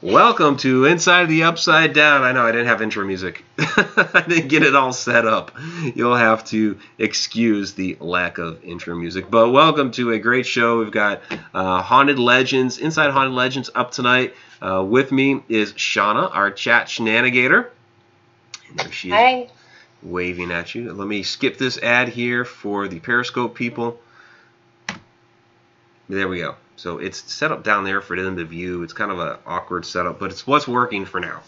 Welcome to Inside the Upside Down. I know I didn't have intro music. I didn't get it all set up. You'll have to excuse the lack of intro music. But welcome to a great show. We've got Haunted Legends, Inside Haunted Legends up tonight. With me is Shauna, our chat shenanigator. And there she is. Hi. Waving at you. Let me skip this ad here for the Periscope people. There we go. So it's set up down there for them to view. It's kind of an awkward setup, but it's what's working for now.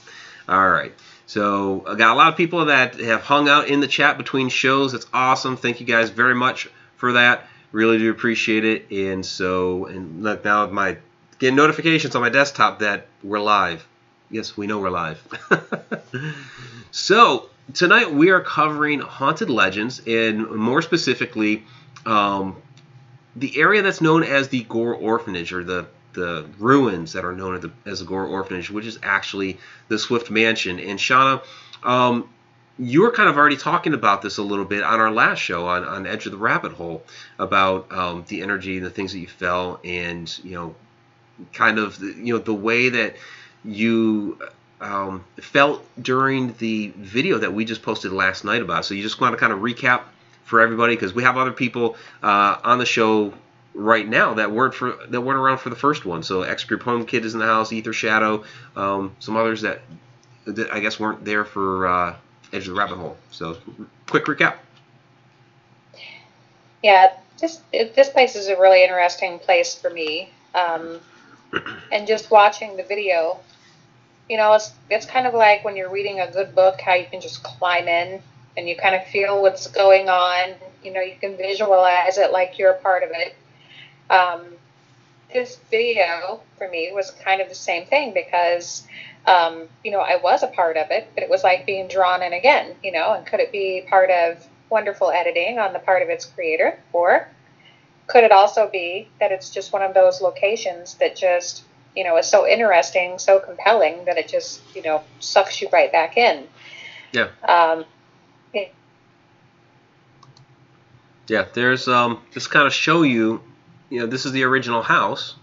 All right. So I got a lot of people that have hung out in the chat between shows. That's awesome. Thank you guys very much for that. Really do appreciate it. And look, now my getting notifications on my desktop that we're live. Yes, we know we're live. So tonight we are covering Haunted Legends, and more specifically, the area that's known as the Gore Orphanage, or the ruins that are known as the Gore Orphanage, which is actually the Swift Mansion. And Shauna, you were kind of already talking about this a little bit on our last show on Edge of the Rabbit Hole, about the energy and the things that you felt, and kind of the way that you felt during the video that we just posted last night about. So you just want to kind of recap for everybody, because we have other people on the show right now that weren't around for the first one. So X Group Home Kid is in the house, Ether Shadow, some others that I guess weren't there for Edge of the Rabbit Hole. So quick recap. Yeah, this place is a really interesting place for me. And just watching the video, it's kind of like when you're reading a good book, how you can just climb in and you kind of feel what's going on. You can visualize it like you're a part of it. This video, for me, was kind of the same thing, because, I was a part of it, but it was like being drawn in again, and could it be part of wonderful editing on the part of its creator? Or could it also be that it's just one of those locations that just, is so interesting, so compelling, that it just, sucks you right back in? Yeah. Yeah, there's just kind of show you, this is the original house.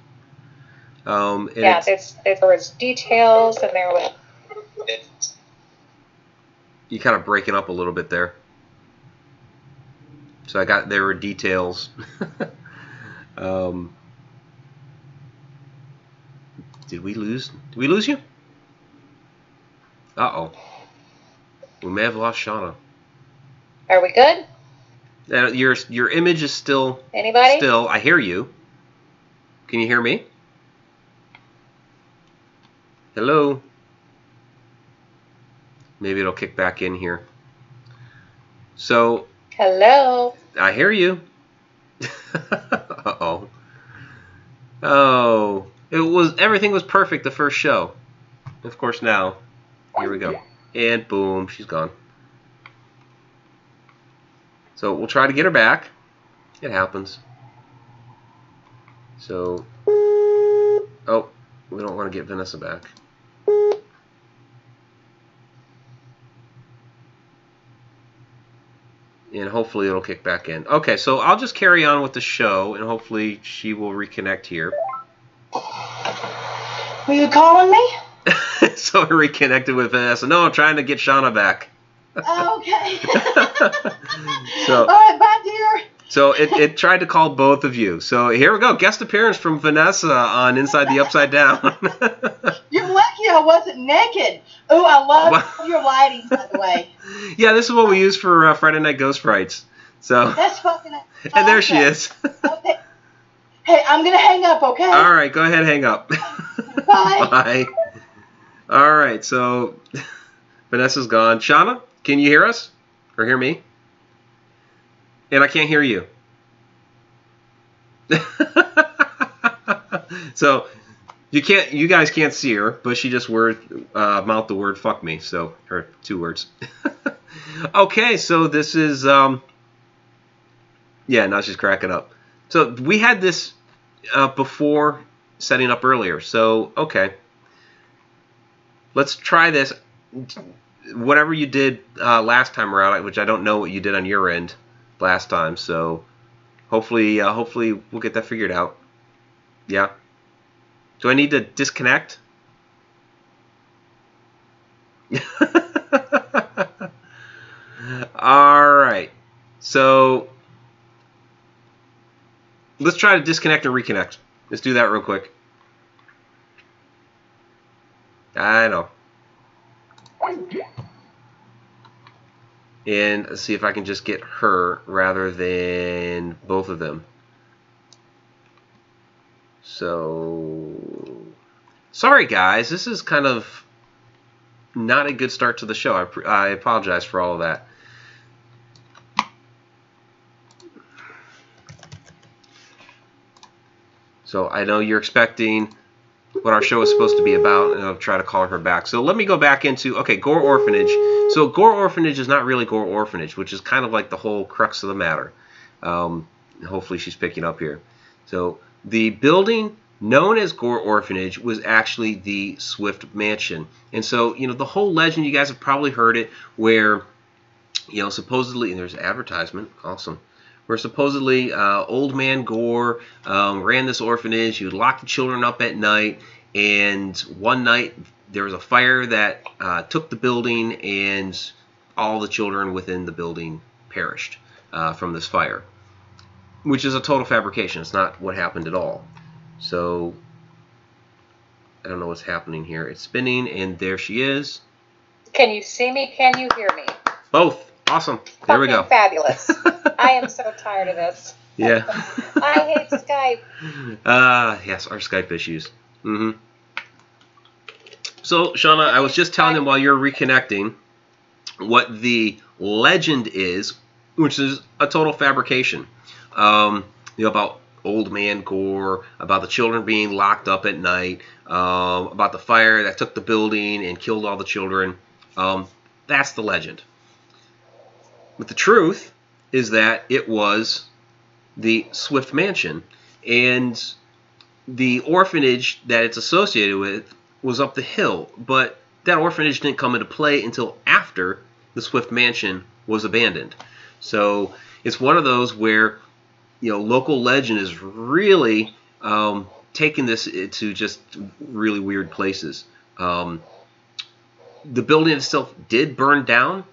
Yeah, there was details, and there was. You kind of breaking up a little bit there. So there were details. Did we lose you? Uh-oh. We may have lost Shauna. Are we good? Your image is still. Anybody? Still, I hear you. Can you hear me? Hello? Maybe it'll kick back in here. So. Hello? I hear you. Uh-oh. Oh. Everything was perfect the first show. Of course now. Here we go. And boom, she's gone. So we'll try to get her back. It happens. So, oh, we don't want to get Vanessa back. And hopefully it'll kick back in. Okay, so I'll just carry on with the show, and hopefully she will reconnect here. Were you calling me? So I reconnected with Vanessa. No, I'm trying to get Shauna back. Oh, okay. So, all right, bye, dear. So it tried to call both of you. So here we go. Guest appearance from Vanessa on Inside the Upside Down. You're lucky I wasn't naked. Oh, I love your lighting, by the way. Yeah, this is what we use for Friday Night Ghost Frights. So. That's fucking awesome. And there she is. Okay. Hey, I'm going to hang up, okay? All right, go ahead, hang up. Bye. Bye. All right, so Vanessa's gone. Shauna, can you hear us? Or hear me? And I can't hear you. So you guys can't see her, but she just mouthed the word "fuck me," so or 2 words. Okay, so this is yeah, now she's cracking up. So we had this before setting up earlier. So okay, let's try this. Whatever you did last time around, which I don't know what you did on your end last time, so hopefully we'll get that figured out. Yeah. Do I need to disconnect? All right. So let's try to disconnect and reconnect. Let's do that real quick. I know. And let's see if I can just get her rather than both of them. So, sorry guys, this is kind of not a good start to the show. I apologize for all of that. So I know you're expecting what our show is supposed to be about, and I'll try to call her back. So let me go back into, okay, Gore Orphanage. So Gore Orphanage is not really Gore Orphanage, which is kind of like the whole crux of the matter. Hopefully she's picking up here. So the building known as Gore Orphanage was actually the Swift Mansion. And so, you know, the whole legend, you guys have probably heard it, where, you know, supposedly, and there's an advertisement, awesome, where supposedly old man Gore ran this orphanage. He would lock the children up at night, and one night there was a fire that took the building, and all the children within the building perished from this fire, which is a total fabrication. It's not what happened at all. So I don't know what's happening here. It's spinning, and there she is. Can you see me? Can you hear me? Both. Awesome. There we go. Fabulous. I am so tired of this. Yeah. I hate Skype. Yes, our Skype issues. So, Shauna, I was just telling them while you're reconnecting what the legend is, which is a total fabrication. You know, about old man Gore, about the children being locked up at night, about the fire that took the building and killed all the children. That's the legend. But the truth is that it was the Swift Mansion, and the orphanage that it's associated with was up the hill, but that orphanage didn't come into play until after the Swift Mansion was abandoned. So it's one of those where, you know, local legend is really taking this to just really weird places. The building itself did burn down,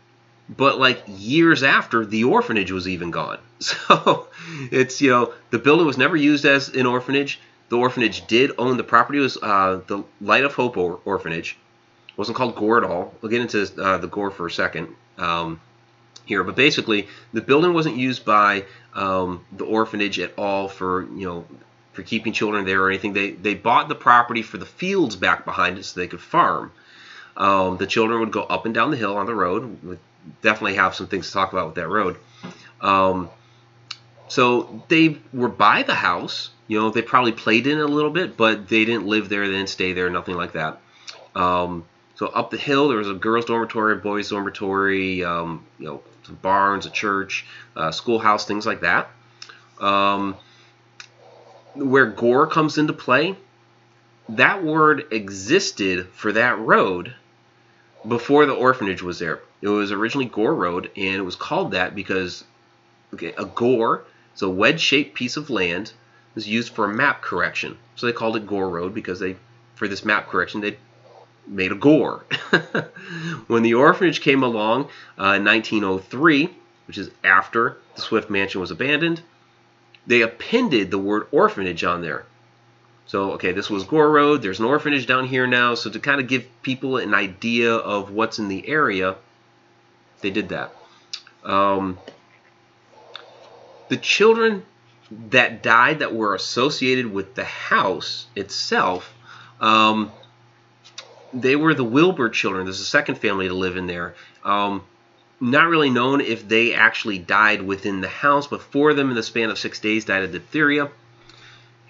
but like years after, the orphanage was even gone. So it's, you know, the building was never used as an orphanage. The orphanage did own the property. It was the Light of Hope Orphanage. It wasn't called Gore at all. We'll get into the Gore for a second here. But basically, the building wasn't used by the orphanage at all for, you know, for keeping children there or anything. They bought the property for the fields back behind it so they could farm. The children would go up and down the hill on the road. We'd definitely have some things to talk about with that road. So they were by the house. You know, they probably played in it a little bit, but they didn't live there, they didn't stay there, nothing like that. So up the hill, there was a girls' dormitory, a boys' dormitory, you know, some barns, a church, schoolhouse, things like that. Where Gore comes into play, that word existed for that road before the orphanage was there. It was originally Gore Road, and it was called that because, okay, a gore, it's a wedge-shaped piece of land, was used for a map correction. So they called it Gore Road because for this map correction, they made a gore. When the orphanage came along in 1903, which is after the Swift Mansion was abandoned, they appended the word orphanage on there. So, okay, this was Gore Road. There's an orphanage down here now. So to kind of give people an idea of what's in the area, they did that. The children that died that were associated with the house itself, they were the Wilbur children. There's a second family to live in there. Not really known if they actually died within the house, but 4 of them in the span of 6 days died of diphtheria.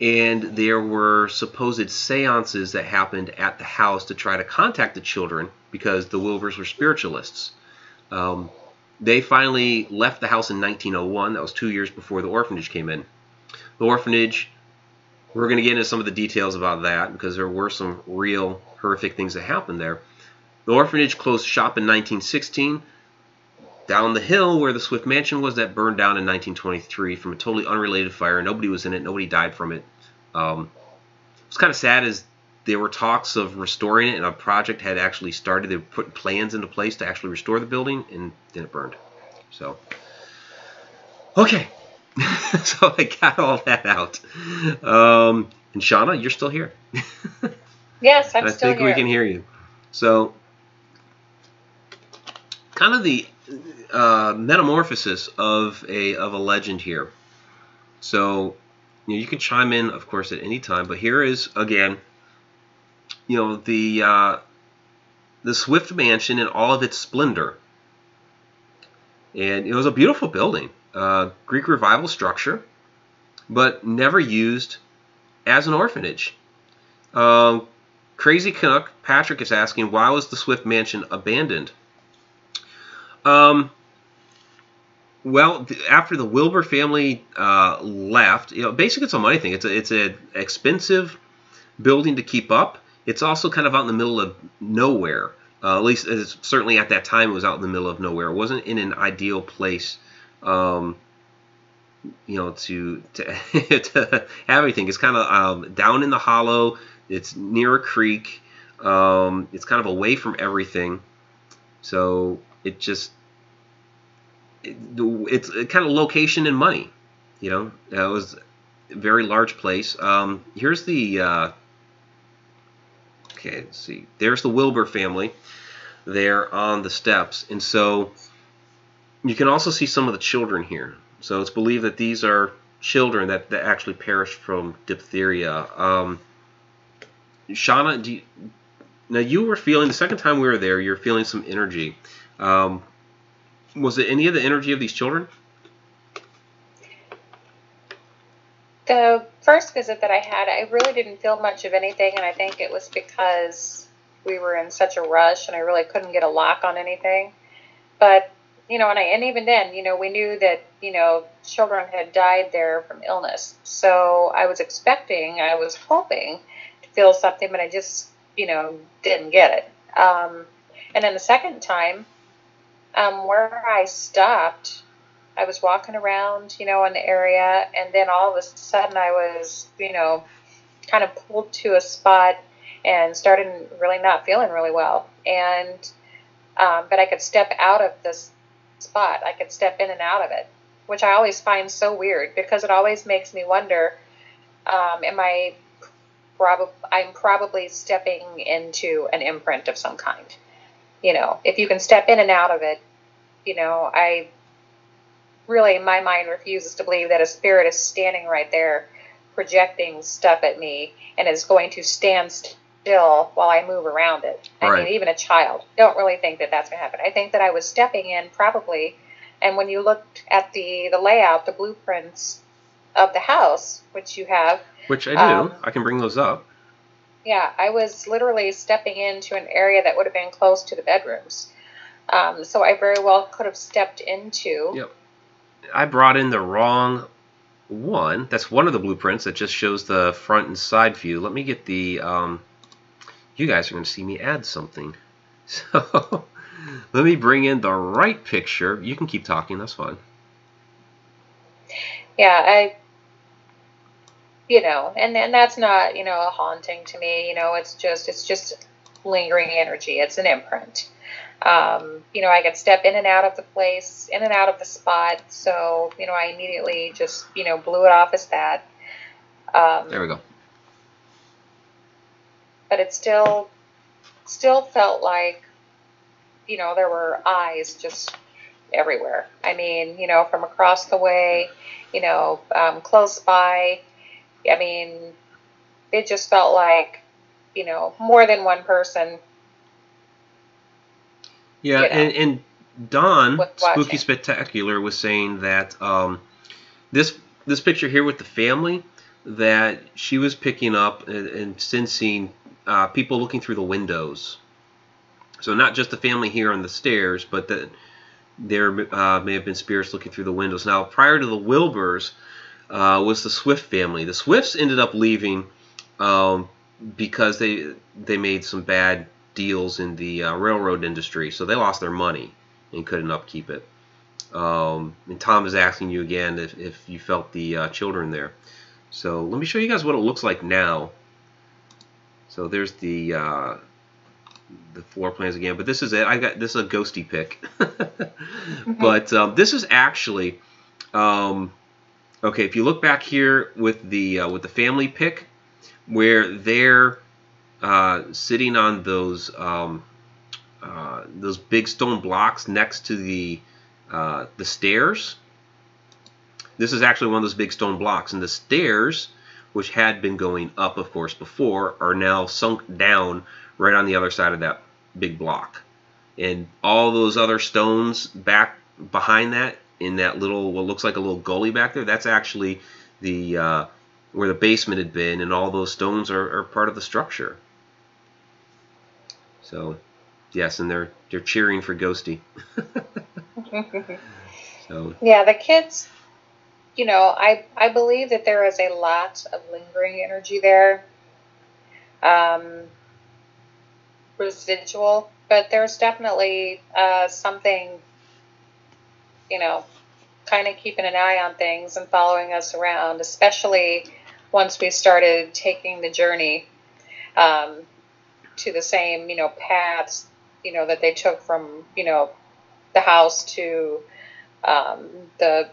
And there were supposed seances that happened at the house to try to contact the children because the Wilburs were spiritualists. They finally left the house in 1901. That was 2 years before the orphanage came in. The orphanage, we're going to get into some of the details about that because there were some real horrific things that happened there. The orphanage closed shop in 1916. Down the hill where the Swift Mansion was, that burned down in 1923 from a totally unrelated fire. Nobody was in it. Nobody died from it. What's kind of sad is there were talks of restoring it, and a project had actually started. They put plans into place to actually restore the building, and then it burned. So, okay. So I got all that out. And Shauna, you're still here. Yes, I'm still here. I think we can hear you. So, kind of the metamorphosis of a legend here. So, you can chime in, of course, at any time. But here is again, the Swift Mansion in all of its splendor, and it was a beautiful building, Greek Revival structure, but never used as an orphanage. Crazy Canuck Patrick is asking, why was the Swift Mansion abandoned? Well, after the Wilbur family left, basically it's a money thing. It's an expensive building to keep up. It's also kind of out in the middle of nowhere. At least, certainly at that time, it was out in the middle of nowhere. It wasn't in an ideal place, to to have anything. It's kind of down in the hollow. It's near a creek. It's kind of away from everything. So it just it's kind of location and money. It was a very large place. Here's the okay. Let's see. There's the Wilbur family there on the steps, and so you can also see some of the children here. So it's believed that these are children that actually perished from diphtheria. Shauna, now you were feeling, the second time we were there, you were feeling some energy. Was it any of the energy of these children? The first visit that I had, I really didn't feel much of anything, and I think it was because we were in such a rush and I really couldn't get a lock on anything. But, and even then, we knew that, children had died there from illness. So I was hoping to feel something, but I just, didn't get it. And then the second time, where I stopped, I was walking around, in the area, and then all of a sudden I was, kind of pulled to a spot and started really not feeling really well. And, but I could step out of this spot. I could step in and out of it, which I always find so weird because it always makes me wonder, I'm probably stepping into an imprint of some kind. If you can step in and out of it, I really, my mind refuses to believe that a spirit is standing right there projecting stuff at me and is going to stand still while I move around it. Right. I mean, even a child. Don't really think that that's going to happen. I think that I was stepping in probably, and when you looked at the layout, the blueprints of the house, which you have. Which I do. I can bring those up. Yeah, I was literally stepping into an area that would have been close to the bedrooms. So I very well could have stepped into. Yep. I brought in the wrong one. That's one of the blueprints that just shows the front and side view. Let me get the... you guys are going to see me add something. So let me bring in the right picture. You can keep talking. That's fine. Yeah, and that's not, a haunting to me. It's just lingering energy. It's an imprint. I could step in and out of the place, in and out of the spot. So, I immediately just, blew it off as that. There we go. But it still felt like, there were eyes just everywhere. I mean, from across the way, close by. I mean, it just felt like, more than one person. Yeah, and Dawn, Spooky watching. Spectacular, was saying that this picture here with the family, that she was picking up and sensing people looking through the windows. So not just the family here on the stairs, but that there may have been spirits looking through the windows. Now, prior to the Wilburs was the Swift family. The Swifts ended up leaving because they made some bad deals in the railroad industry, so they lost their money and couldn't upkeep it. And Tom is asking you again if you felt the children there. So let me show you guys what it looks like now. So there's the floor plans again. But this is it. This is a ghosty pic. But this is actually okay. If you look back here with the family pic, where they're sitting on those big stone blocks next to the stairs. This is actually one of those big stone blocks, and the stairs, which had been going up, of course, before, are now sunk down right on the other side of that big block. And all those other stones back behind that, in that little, what looks like a little gully back there, that's actually the where the basement had been, and all those stones are part of the structure. So, yes, and they're cheering for Ghosty. So. Yeah, the kids, you know, I believe that there is a lot of lingering energy there, residual, but there's definitely something, you know, kind of keeping an eye on things and following us around, especially once we started taking the journey to the same, you know, paths, you know, that they took from, you know, the house to the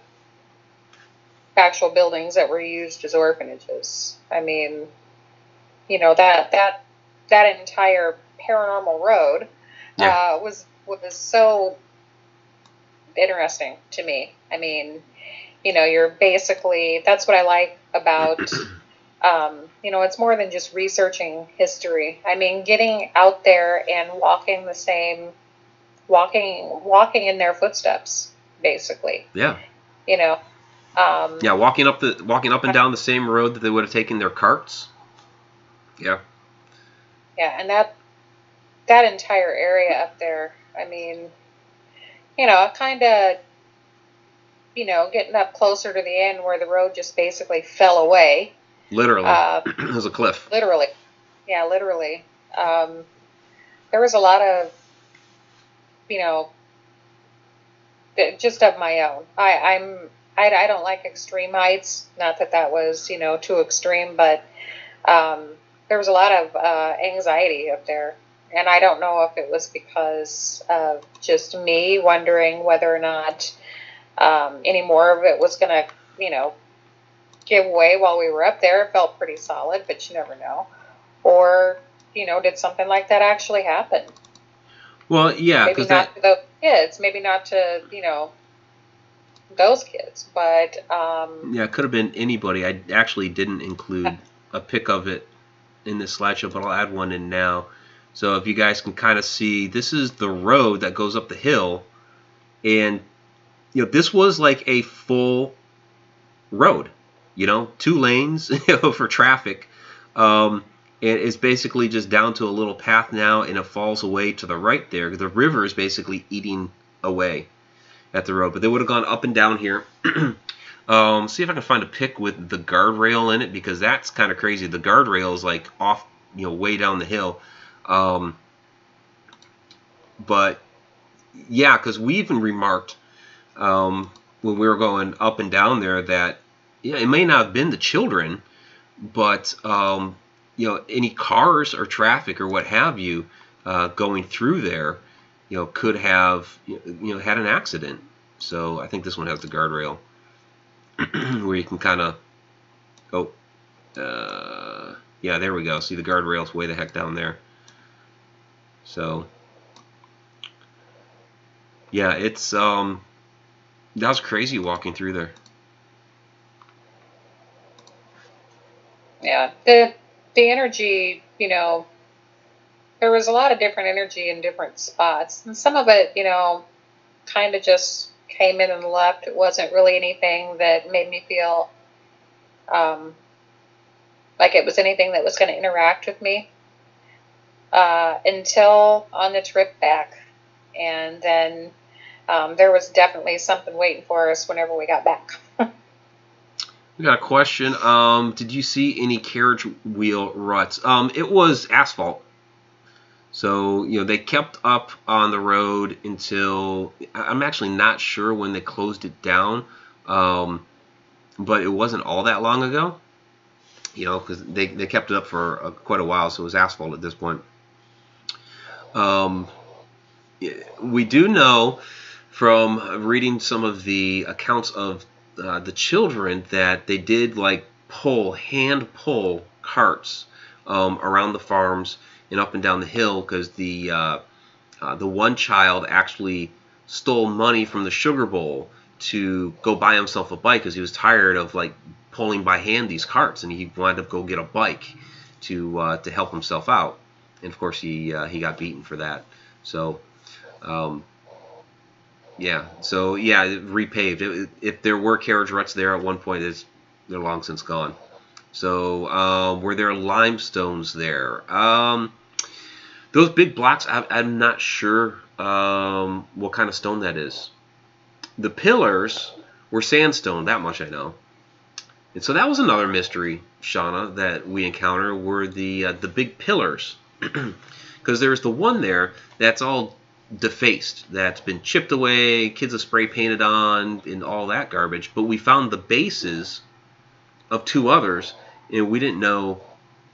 actual buildings that were used as orphanages. I mean, you know, that entire paranormal road was so interesting to me. I mean, you know, you're basically, that's what I like about, you know, it's more than just researching history. I mean, getting out there and walking in their footsteps, basically. Yeah. You know. Yeah, walking up and down the same road that they would have taken their carts. Yeah. Yeah, and that entire area up there, I mean, you know, kind of, you know, getting up closer to the end where the road just basically fell away. Literally. It was a cliff. Literally. Yeah, literally. There was a lot of, you know, just of my own. I don't like extreme heights. Not that was, you know, too extreme, but there was a lot of anxiety up there. And I don't know if it was because of just me wondering whether or not any more of it was going to, you know, give way while we were up there. It felt pretty solid, but you never know. Or, you know, did something like that actually happen? Well, yeah. Maybe not to those kids. Maybe not to, you know, those kids. But yeah, it could have been anybody. I actually didn't include a pic of it in this slideshow, but I'll add one in now. So if you guys can kind of see, this is the road that goes up the hill, and you know, this was like a full road, you know, 2 lanes, you know, for traffic, and it's basically just down to a little path now, and it falls away to the right there. The river is basically eating away at the road, but they would have gone up and down here. See if I can find a pic with the guardrail in it, because that's kind of crazy. The guardrail is like off, you know, way down the hill. But yeah, because we even remarked when we were going up and down there that, yeah, it may not have been the children, but you know, any cars or traffic or what have you going through there, you know, could have, you know, had an accident. So I think this one has the guardrail where you can kind of, yeah, there we go. See, the guardrail's way the heck down there. So yeah, it's that was crazy walking through there. yeah, the energy, you know, there was a lot of different energy in different spots, and some of it, you know, kind of just came in and left. It wasn't really anything that made me feel like it was anything that was going to interact with me until on the trip back. And then there was definitely something waiting for us whenever we got back. We got a question. Did you see any carriage wheel ruts? It was asphalt. So, you know, they kept up on the road until, I'm actually not sure when they closed it down, but it wasn't all that long ago. you know, because they kept it up for quite a while, so it was asphalt at this point. We do know from reading some of the accounts of the children that they did like hand pull carts around the farms and up and down the hill, because the one child actually stole money from the sugar bowl to go buy himself a bike, because he was tired of like pulling by hand these carts, and he wanted to go get a bike to help himself out. And of course he got beaten for that. So yeah, repaved. If there were carriage ruts there at one point, they're long since gone. So were there limestones there? Those big blocks, I'm not sure what kind of stone that is. The pillars were sandstone, that much I know. And so that was another mystery, Shauna, that we encountered, were the big pillars. Because there's the one there that's all defaced, that's been chipped away, kids have spray painted on, and all that garbage. But we found the bases of two others, and we didn't know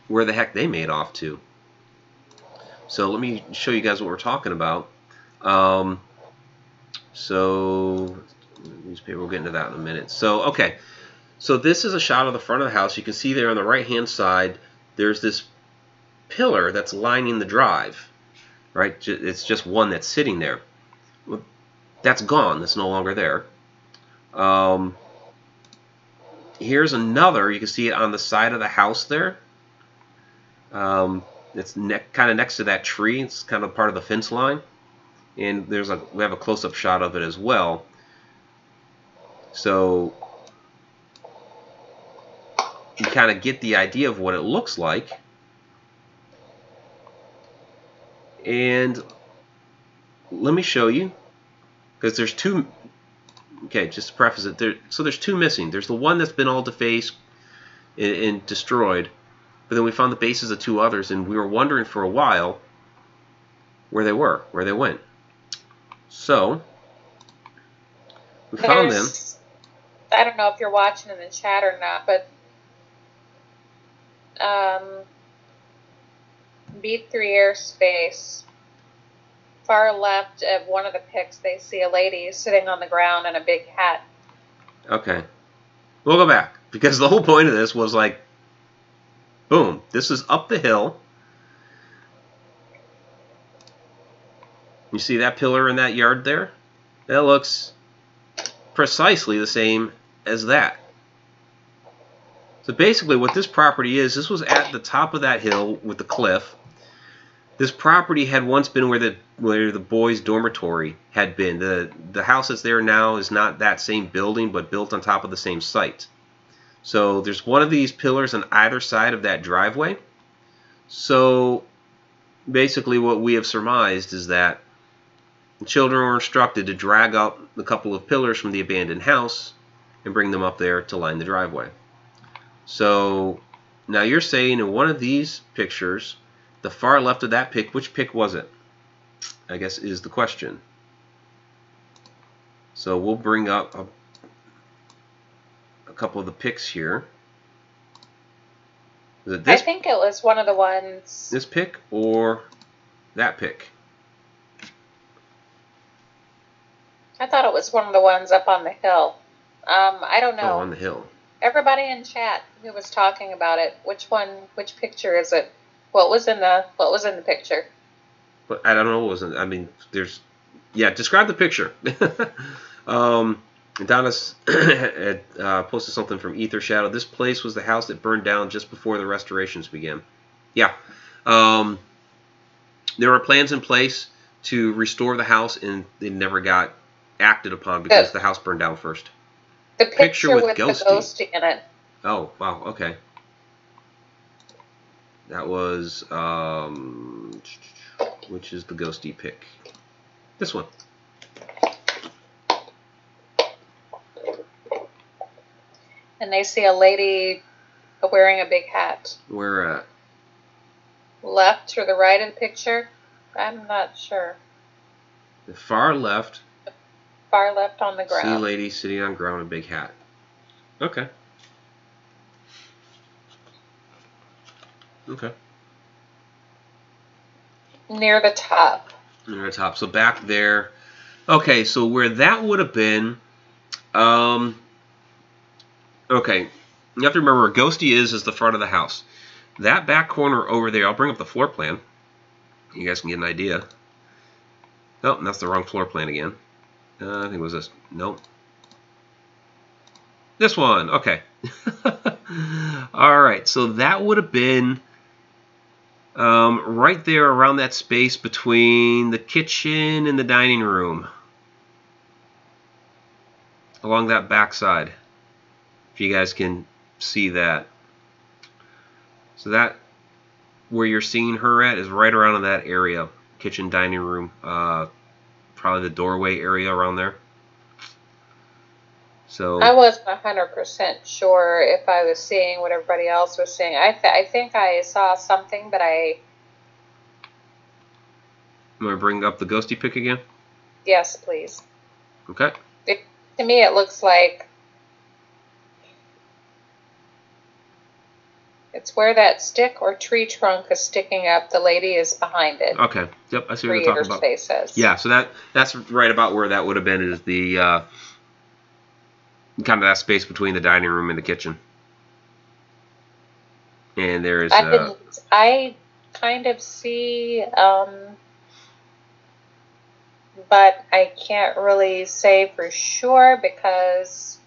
where the heck they made off to. So let me show you guys what we're talking about. So newspaper, we'll get into that in a minute. So okay, so this is a shot of the front of the house. You can see there on the right hand side there's this pillar that's lining the drive, right? It's just one that's sitting there. Well, that's gone. That's no longer there. Here's another. You can see it on the side of the house there. It's kind of next to that tree. It's kind of part of the fence line. And we have a close-up shot of it as well. So you kind of get the idea of what it looks like. And let me show you, because there's two. Okay, just to preface it, so there's two missing. There's the one that's been all defaced and destroyed, but then we found the bases of two others, and we were wondering for a while where they went. So we found them. I don't know if you're watching in the chat or not, but Beat 3 Airspace, far left of one of the pics, they see a lady sitting on the ground in a big hat. Okay. We'll go back, because the whole point of this was like, boom, this is up the hill. You see that pillar in that yard there? That looks precisely the same as that. So basically what this property is, this was at the top of that hill with the cliff. This property had once been where the boys' dormitory had been. The house that's there now is not that same building, but built on top of the same site. So there's one of these pillars on either side of that driveway. So basically what we have surmised is that the children were instructed to drag up a couple of pillars from the abandoned house and bring them up there to line the driveway. So now you're saying in one of these pictures, the far left of that pic, which pic was it? I guess is the question. So we'll bring up a couple of the pics here. Is it this? I think it was one of the ones. This pic or that pic? I thought it was one of the ones up on the hill. I don't know. Oh, on the hill. Everybody in chat who was talking about it, which picture is it? What was in the picture? But I don't know what was in. I mean, describe the picture. Adonis had posted something from Ether Shadow. This place was the house that burned down just before the restorations began. Yeah. There were plans in place to restore the house, and they never got acted upon because the house burned down first. The picture with the ghosty in it. Oh, wow, okay. That was, which is the ghosty pic? This one. And they see a lady wearing a big hat. Where at? Left or the right of the picture? I'm not sure. The far left. The far left on the ground. See a lady sitting on ground with a big hat. Okay. Okay. Near the top. Near the top. So back there. Okay, so where that would have been, okay, you have to remember where Ghosty is the front of the house. That back corner over there, I'll bring up the floor plan. You guys can get an idea. Oh, that's the wrong floor plan again. I think it was this. Nope. This one. Okay. All right, so that would have been right there around that space between the kitchen and the dining room. Along that back side. If you guys can see that. So that, where you're seeing her at, is right around in that area. Kitchen, dining room, probably the doorway area around there. So I wasn't 100% sure if I was seeing what everybody else was seeing. I think I saw something, but I'm going to bring up the ghosty pic again? Yes, please. Okay. To me, it looks like it's where that stick or tree trunk is sticking up. The lady is behind it. Okay. Yep, I see what you're talking about. Spaces. Yeah, so that's right about where that would have been, is the kind of that space between the dining room and the kitchen. And there's I kind of see, but I can't really say for sure because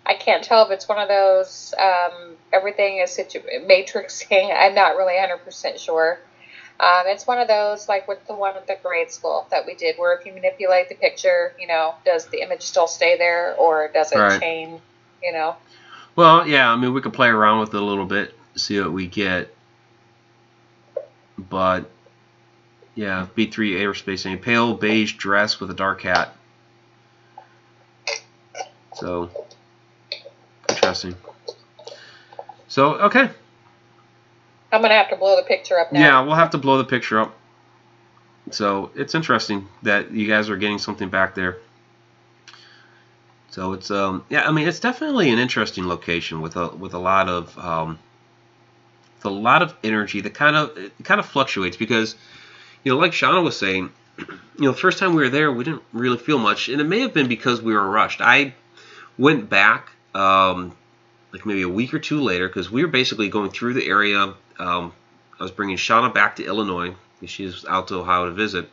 I can't tell if it's one of those everything is matrixing. I'm not really 100% sure. It's one of those, like with the one at the grade school that we did, where if you manipulate the picture, does the image still stay there, or does it change, Well, yeah, I mean, we could play around with it a little bit, see what we get. But, yeah, B3 aerospace, a pale beige dress with a dark hat. So, interesting. So, okay. I'm going to have to blow the picture up now. Yeah, we'll have to blow the picture up. So, it's interesting that you guys are getting something back there. So, it's, yeah, I mean, it's definitely an interesting location with a lot of, energy that kind of fluctuates because, like Shauna was saying, the first time we were there, we didn't really feel much, and it may have been because we were rushed. I went back, like maybe a week or two later, because we were basically going through the area. I was bringing Shauna back to Illinois. She's out to Ohio to visit.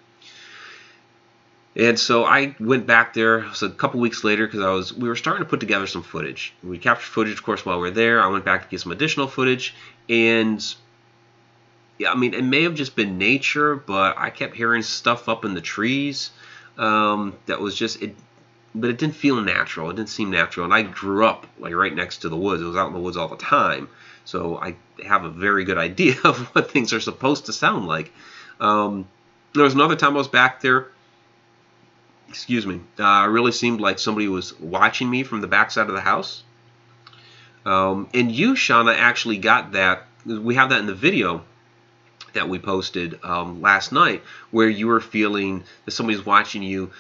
And so I went back there. It was a couple weeks later because we were starting to put together some footage. We captured footage, of course, while we were there. I went back to get some additional footage. And, yeah, I mean, it may have just been nature, but I kept hearing stuff up in the trees that was just... But it didn't feel natural. It didn't seem natural. And I grew up like right next to the woods. I was out in the woods all the time. So I have a very good idea of what things are supposed to sound like. There was another time I was back there. Excuse me. It really seemed like somebody was watching me from the backside of the house. And you, Shauna, actually got that. We have that in the video that we posted last night, where you were feeling that somebody's watching you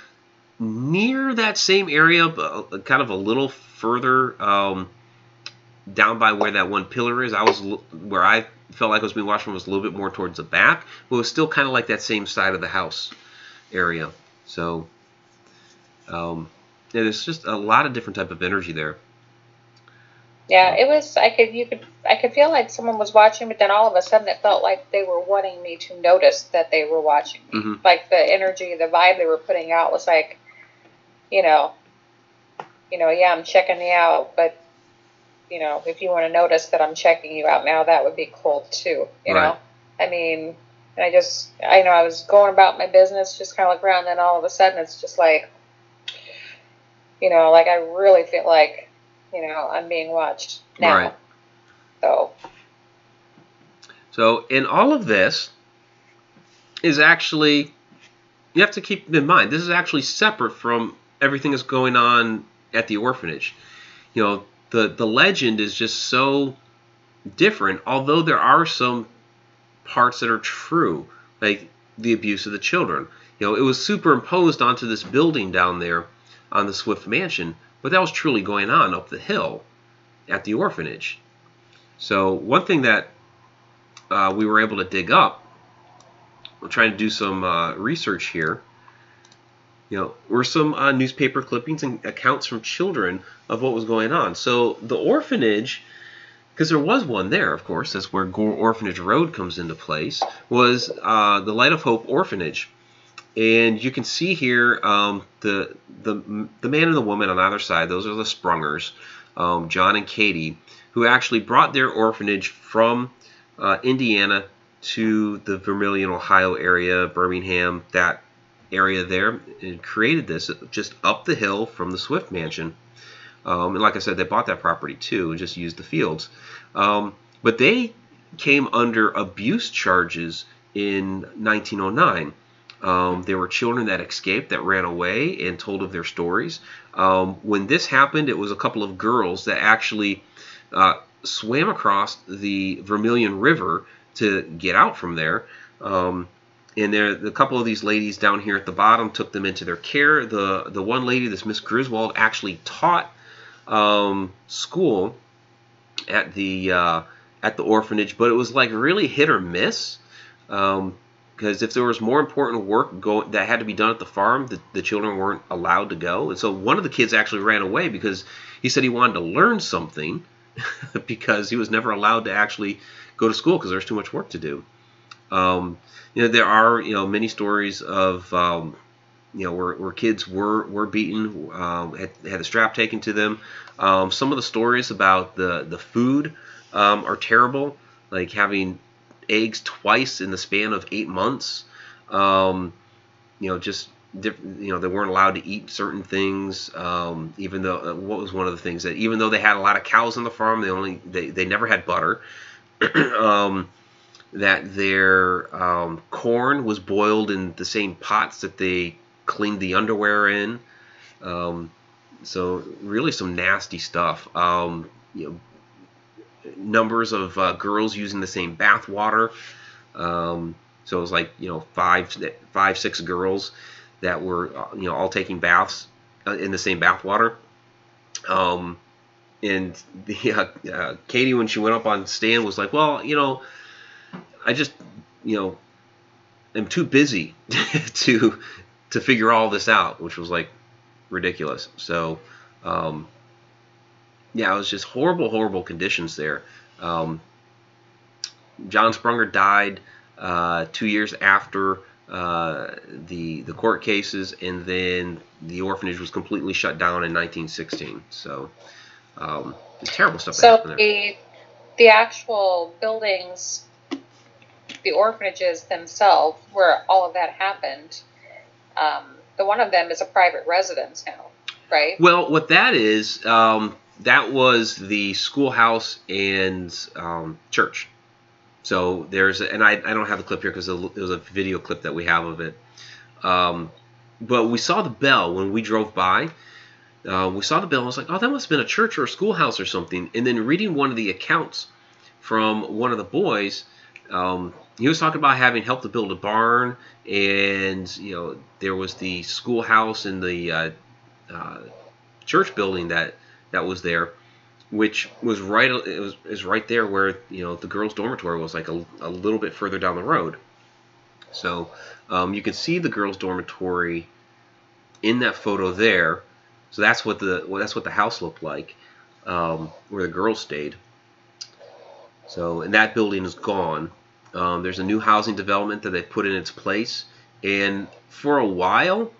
near that same area, but kind of a little further down by where that one pillar is. Where I felt like I was being watched from was a little bit more towards the back, but it was still kind of like that same side of the house area. So it's just a lot of different type of energy there. Yeah, it was. I could feel like someone was watching, but then all of a sudden it felt like they were wanting me to notice that they were watching me. Mm-hmm. Like the energy, the vibe they were putting out was like, yeah, I'm checking you out, but if you want to notice that I'm checking you out now, that would be cool too. You know, I mean, I know I was going about my business, just kind of look around, and then all of a sudden it's just like, like I really feel like, I'm being watched now. Right. So in all of this is actually, you have to keep in mind, this is actually separate from everything that's going on at the orphanage. The legend is just so different, although there are some parts that are true, like the abuse of the children. It was superimposed onto this building down there on the Swift Mansion, but that was truly going on up the hill at the orphanage. So one thing that we were able to dig up, we're trying to do some research here, were some newspaper clippings and accounts from children of what was going on. So the orphanage, because there was one there, of course, that's where Gore Orphanage Road comes into place, was the Light of Hope Orphanage. And you can see here the man and the woman on either side. Those are the Sprungers, John and Katie, who actually brought their orphanage from Indiana to the Vermilion, Ohio area, Birmingham, that area there, and created this just up the hill from the Swift Mansion. And like I said, they bought that property too and just used the fields. But they came under abuse charges in 1909. There were children that escaped, that ran away and told of their stories. When this happened, it was a couple of girls that actually swam across the Vermilion River to get out from there. And a couple of these ladies down here at the bottom took them into their care. The one lady, this Miss Griswold, actually taught school at the orphanage, but it was like really hit or miss. Because if there was more important work that had to be done at the farm, the children weren't allowed to go. And so one of the kids actually ran away because he said he wanted to learn something because he was never allowed to actually go to school because there was too much work to do. There are many stories of where kids were beaten, had the strap taken to them. Some of the stories about the food are terrible, like having eggs twice in the span of 8 months. Just different, they weren't allowed to eat certain things. Even though what was one of the things that even though they had a lot of cows on the farm, they never had butter. That their corn was boiled in the same pots that they cleaned the underwear in. So really some nasty stuff. Numbers of girls using the same bath water. So it was like 5, 6 girls that were all taking baths in the same bath water. And Katie, when she went up on stand, was like, well, I just am too busy to figure all this out, which was like ridiculous. So it was just horrible conditions there. John Sprunger died 2 years after the court cases, and then the orphanage was completely shut down in 1916. So terrible stuff that happened there. So the actual buildings, the orphanages themselves, where all of that happened, the one of them is a private residence now, right? Well, what that is, that was the schoolhouse and church. So and I don't have the clip here because it was a video clip that we have of it. But we saw the bell when we drove by. We saw the bell and I was like, oh, that must have been a church or a schoolhouse or something. And then reading one of the accounts from one of the boys, he was talking about having helped to build a barn, and there was the schoolhouse and the church building that was there, which was right. It was right there where the girls' dormitory was, like a little bit further down the road. So you can see the girls' dormitory in that photo there. So that's what the house looked like, where the girls stayed. So, and that building is gone. There's a new housing development that they've put in its place, and for a while,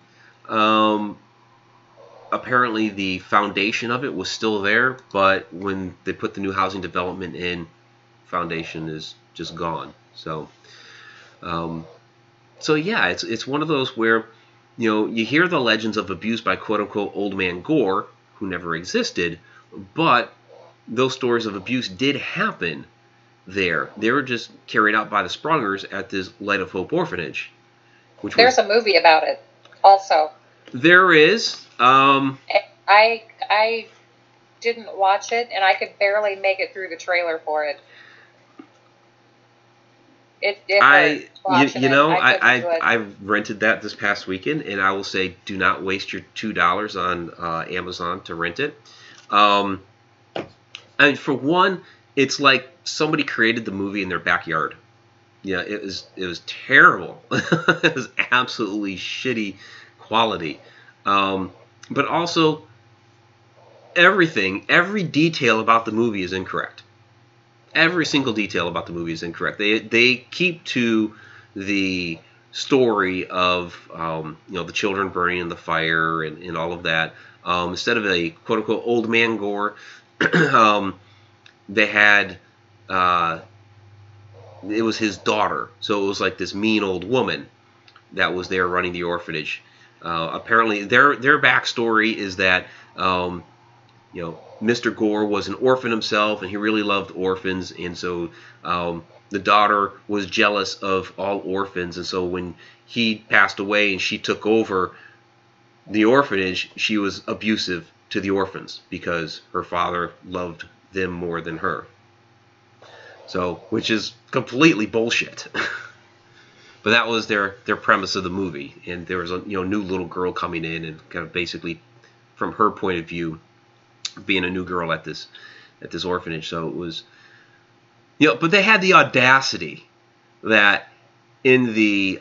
apparently the foundation of it was still there, but when they put the new housing development in, foundation is just gone. So, yeah, it's one of those where you hear the legends of abuse by quote-unquote old man Gore, who never existed, but those stories of abuse did happen there. They were just carried out by the Sprungers at this Light of Hope orphanage. There's a movie about it also. There is. I didn't watch it, and I could barely make it through the trailer for it. I rented that this past weekend, and I will say, do not waste your $2 on Amazon to rent it. I mean, for one, it's like somebody created the movie in their backyard. Yeah, it was terrible. It was absolutely shitty quality. But also every detail about the movie is incorrect. Every single detail about the movie is incorrect. They keep to the story of the children burning in the fire and all of that. Instead of a quote unquote old man Gore, they had it was his daughter. So it was like this mean old woman that was there running the orphanage. Apparently, their backstory is that Mr. Gore was an orphan himself, and he really loved orphans, and so the daughter was jealous of all orphans, and so when he passed away and she took over the orphanage, she was abusive to the orphans because her father loved them more than her. So, which is completely bullshit. But that was their premise of the movie, and there was a new little girl coming in and kind of basically, from her point of view, being a new girl at this orphanage. So it was, but they had the audacity that in the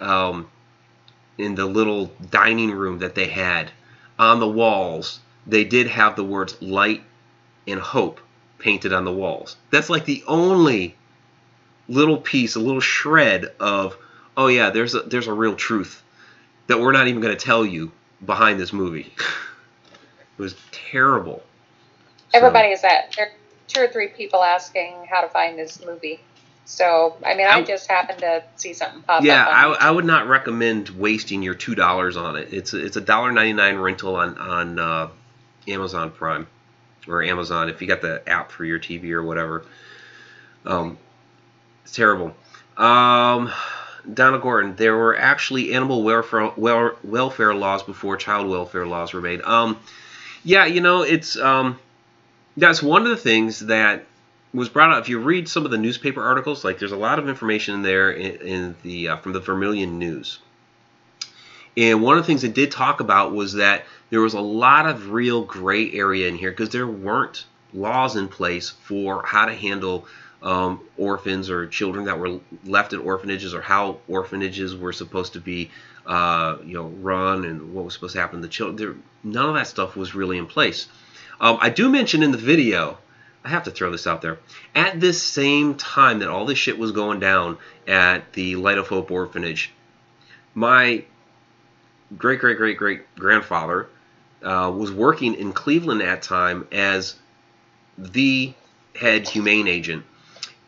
little dining room that they had on the walls, they did have the words light and hope painted on the walls. That's like the only little piece, a little shred of, oh yeah, there's a real truth that we're not even going to tell you behind this movie. It was terrible. Everybody is at. There are 2 or 3 people asking how to find this movie. So, I mean, I just happened to see something pop up. Yeah, I would not recommend wasting your $2 on it. It's a $1.99 rental on Amazon Prime or Amazon if you got the app for your TV or whatever. It's terrible. Donna Gordon, there were actually animal welfare laws before child welfare laws were made. Yeah, it's that's one of the things that was brought up. If you read some of the newspaper articles, like there's a lot of information in there in the from the Vermilion News. And one of the things they did talk about was that there was a lot of real gray area in here because there weren't laws in place for how to handle orphans or children that were left in orphanages, or how orphanages were supposed to be run, and what was supposed to happen to the children. None of that stuff was really in place. I do mention in the video, I have to throw this out there, at this same time that all this shit was going down at the Light of Hope Orphanage, my great-great-great-great-grandfather was working in Cleveland at that time as the head humane agent.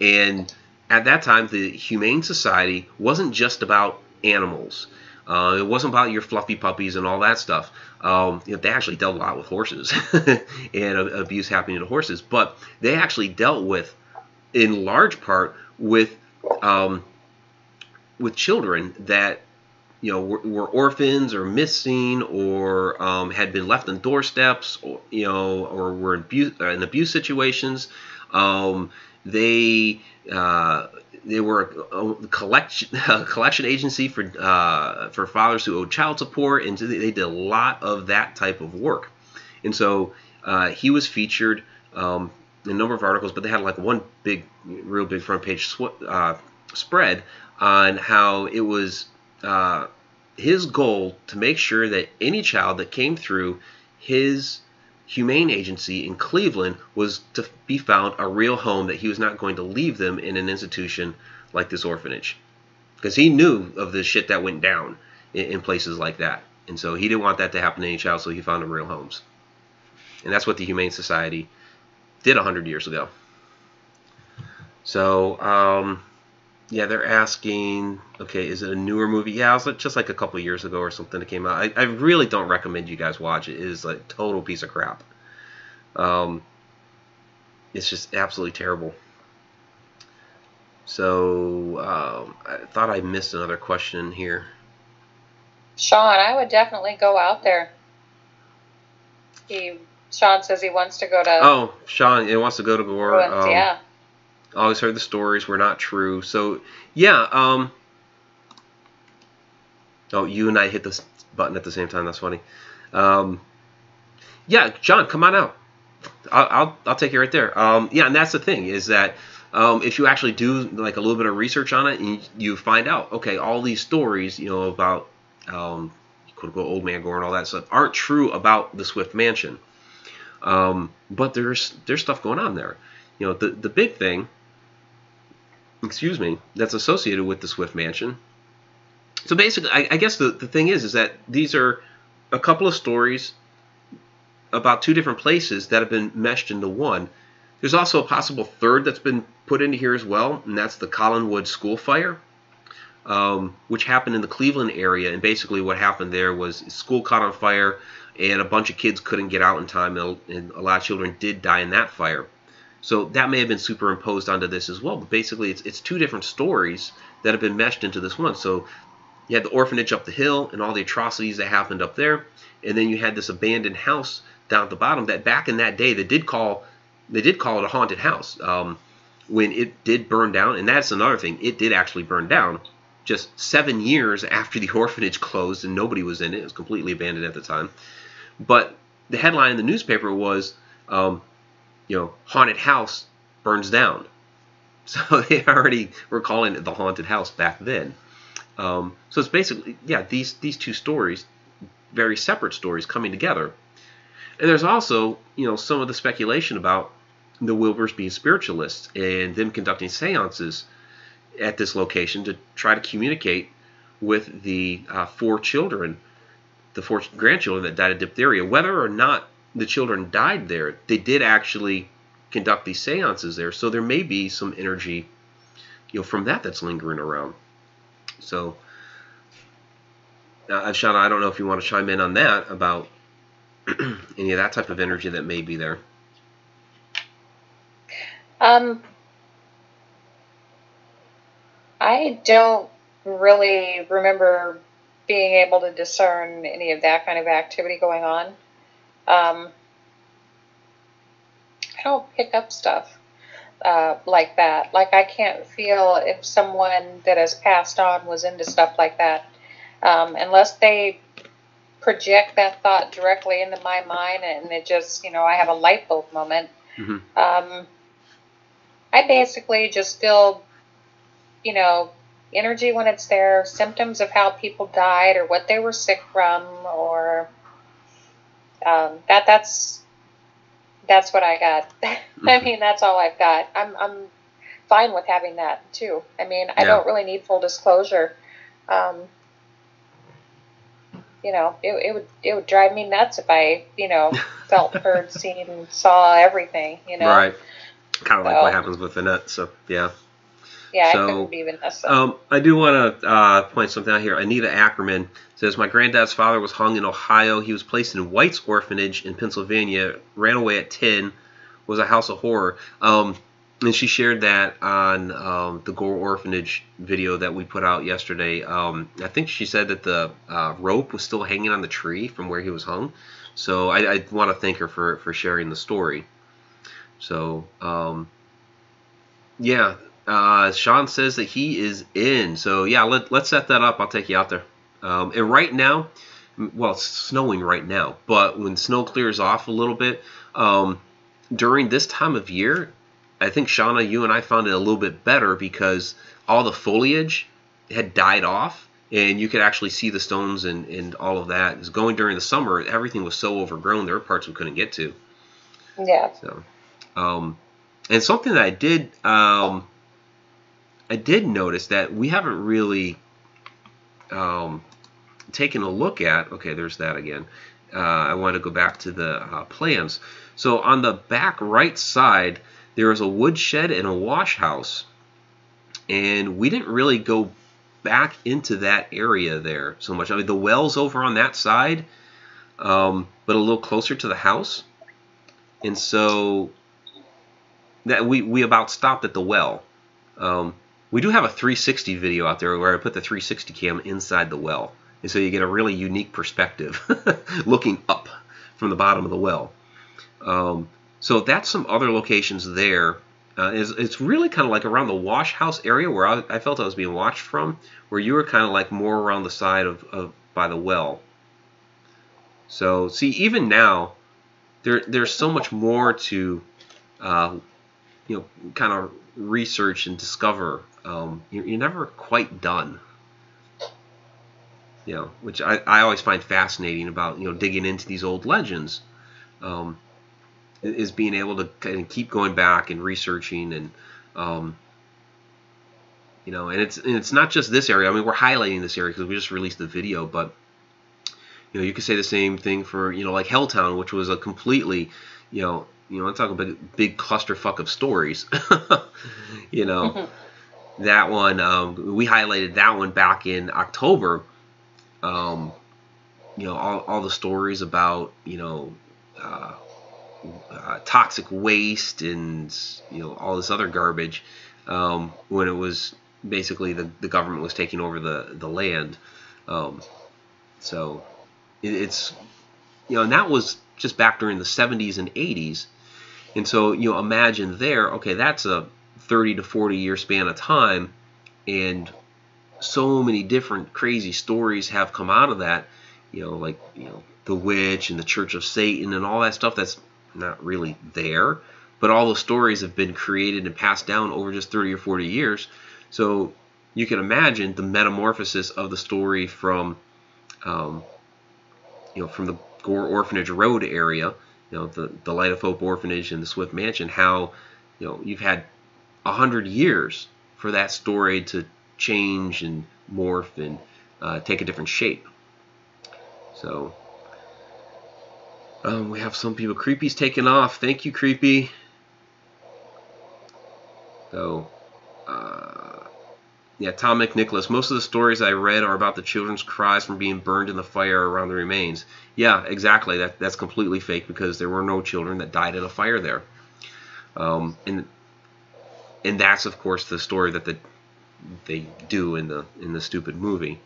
And at that time, the Humane Society wasn't just about animals. It wasn't about your fluffy puppies and all that stuff. They actually dealt a lot with horses and abuse happening to horses. But they actually dealt with, in large part, with children that were orphans or missing, or had been left on doorsteps, or were in abuse situations. They were a collection agency for fathers who owed child support, and so they did a lot of that type of work. And so he was featured in a number of articles, but they had like one real big front page spread on how it was his goal to make sure that any child that came through his humane agency in Cleveland was to be found a real home, that he was not going to leave them in an institution like this orphanage, because he knew of the shit that went down in places like that, and so he didn't want that to happen to any child, so he found them real homes. And that's what the Humane Society did 100 years ago. So yeah, they're asking, okay, is it a newer movie? Yeah, it was just like a couple of years ago or something that came out. I really don't recommend you guys watch it. It is a total piece of crap. It's just absolutely terrible. So I thought I missed another question here. Sean, I would definitely go out there. Sean says he wants to go to... Oh, Sean, he wants to go to Gore. Ruins, yeah. Always heard the stories were not true. So, yeah. Oh, you and I hit this button at the same time. That's funny. Yeah, John, come on out. I'll take you right there. Yeah, and that's the thing is that if you actually do like a little bit of research on it, and you find out, okay, all these stories, about quote unquote old man Gore and all that stuff aren't true about the Swift Mansion. But there's stuff going on there. The big thing, excuse me, that's associated with the Swift Mansion. So basically, I guess the thing is that these are a couple of stories about two different places that have been meshed into one. There's also a possible third that's been put into here as well, and that's the Collinwood school fire, which happened in the Cleveland area. And basically what happened there was school caught on fire, and a bunch of kids couldn't get out in time, and a lot of children did die in that fire. So that may have been superimposed onto this as well. But basically it's two different stories that have been meshed into this one. So you had the orphanage up the hill and all the atrocities that happened up there, and then you had this abandoned house down at the bottom that back in that day they did call it a haunted house when it did burn down. And that's another thing, it did actually burn down just 7 years after the orphanage closed, and nobody was in it. It was completely abandoned at the time. But the headline in the newspaper was, haunted house burns down. So they already were calling it the haunted house back then. So it's basically, these two stories, very separate stories coming together. And there's also, some of the speculation about the Wilburs being spiritualists and them conducting seances at this location to try to communicate with the four grandchildren that died of diphtheria. Whether or not the children died there, they did actually conduct these seances there. So there may be some energy, from that's lingering around. So, Shauna, I don't know if you want to chime in on that about any of that type of energy that may be there. I don't really remember being able to discern any of that kind of activity going on. I don't pick up stuff like that. Like, I can't feel if someone that has passed on was into stuff like that, unless they project that thought directly into my mind, and it just, I have a light bulb moment. Mm-hmm. I basically just feel, energy when it's there, symptoms of how people died or what they were sick from, or that's what I got. I mean, that's all I've got. I'm fine with having that too. I mean, I don't really need full disclosure. It would drive me nuts if I, felt, heard, seen, saw everything, Right. Kind of like what happens with Annette, so, yeah. Yeah, so, I couldn't be Vanessa. I do want to point something out here. Anita Ackerman says, my granddad's father was hung in Ohio. He was placed in White's Orphanage in Pennsylvania, ran away at 10, was a house of horror. And she shared that on the Gore Orphanage video that we put out yesterday. I think she said that the rope was still hanging on the tree from where he was hung. So I want to thank her for sharing the story. So, Sean says that he is in. So, let's set that up. I'll take you out there. And right now, well, it's snowing right now. But when snow clears off a little bit, during this time of year, I think, Shauna, you and I found it a little bit better because all the foliage had died off, and you could actually see the stones and all of that. Because going during the summer, everything was so overgrown, there were parts we couldn't get to. Yeah. So, and something that I did notice that we haven't really taken a look at. Okay, there's that again. I want to go back to the plans. So on the back right side, there is a woodshed and a wash house, and we didn't really go back into that area there so much. I mean, the well's over on that side, but a little closer to the house, and so that we about stopped at the well. We do have a 360 video out there where I put the 360 cam inside the well, and so you get a really unique perspective looking up from the bottom of the well. So that's some other locations there. It's really kind of like around the wash house area where I felt I was being watched from, where you were kind of like more around the side of by the well. So see, even now, there's so much more to kind of research and discover. You're never quite done. Which I always find fascinating about digging into these old legends, is being able to kind of keep going back and researching and and it's not just this area. I mean, we're highlighting this area because we just released the video, but you could say the same thing for like Helltown, which was a completely I'm talking about a big clusterfuck of stories. That one, we highlighted that one back in October. All the stories about toxic waste and all this other garbage, when it was basically the government was taking over the land. So it's and that was just back during the 70s and 80s. And so imagine there, okay, that's a 30 to 40 year span of time, and so many different crazy stories have come out of that, like the witch and the Church of Satan and all that stuff that's not really there, but all the stories have been created and passed down over just 30 or 40 years. So you can imagine the metamorphosis of the story from from the Gore Orphanage Road area, the Light of Hope Orphanage and the Swift Mansion, how you've had 100 years for that story to change and morph and take a different shape. So we have some people. Creepy's taken off. Thank you, Creepy. So Tom McNicholas. Most of the stories I read are about the children's cries from being burned in the fire around the remains. Yeah, exactly. That's completely fake, because there were no children that died in a fire there. And that's of course the story that they do in the stupid movie.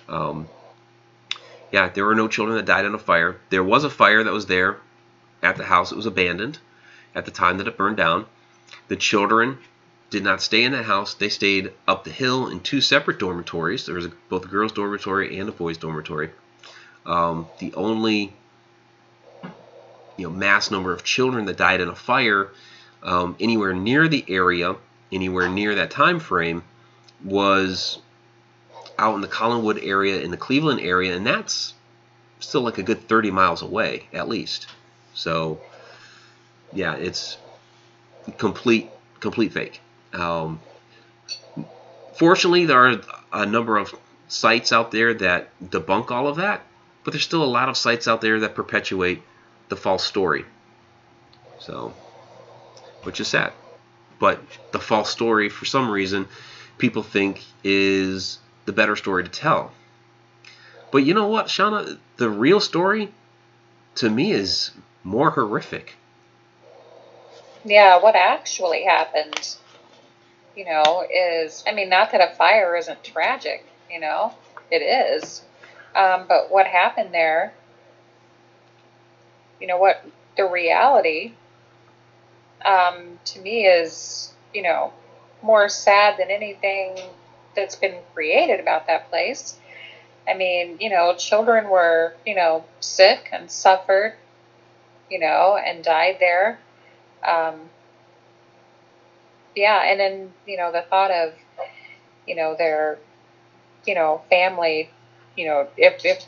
There were no children that died in a fire. There was a fire that was there at the house. It was abandoned at the time that it burned down. The children did not stay in that house. They stayed up the hill in two separate dormitories. There was both a girls' dormitory and a boys' dormitory. The only mass number of children that died in a fire anywhere near the area, anywhere near that time frame, was out in the Collinwood area, in the Cleveland area, and that's still like a good 30 miles away at least. So it's complete fake. Fortunately, there are a number of sites out there that debunk all of that, but there's still a lot of sites out there that perpetuate the false story. So, which is sad. But the false story, for some reason, people think is the better story to tell. But you know what, Shauna? The real story, to me, is more horrific. Yeah, what actually happened, is, I mean, not that a fire isn't tragic, it is. But what happened there, what the reality, to me is, more sad than anything that's been created about that place. I mean, children were, sick and suffered, and died there. And then, the thought of, their, family, if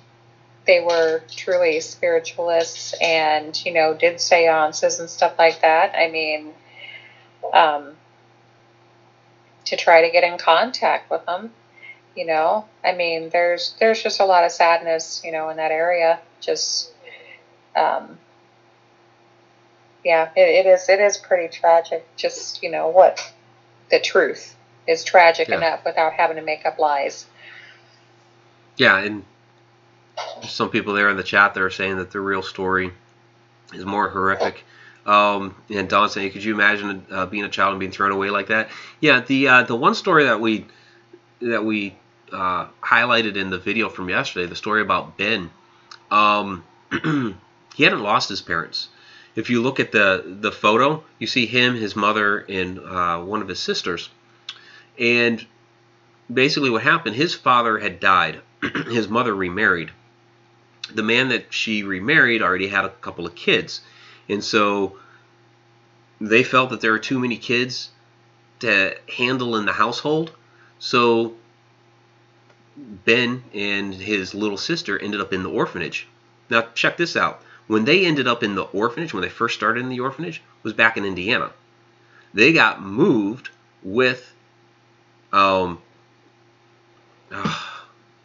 they were truly spiritualists and, did seances and stuff like that. I mean, to try to get in contact with them, I mean, there's just a lot of sadness, in that area. Just, it is pretty tragic. Just, what the truth is tragic enough without having to make up lies. Yeah, and there's some people there in the chat that are saying that the real story is more horrific. And Don saying, could you imagine being a child and being thrown away like that? Yeah, the one story that we highlighted in the video from yesterday, the story about Ben, he hadn't lost his parents. If you look at the photo, you see him, his mother, and one of his sisters. And basically what happened, his father had died. His mother remarried. The man that she remarried already had a couple of kids. And so they felt that there were too many kids to handle in the household. So Ben and his little sister ended up in the orphanage. Now, check this out. When they ended up in the orphanage, when they first started in the orphanage, was back in Indiana. They got moved with, their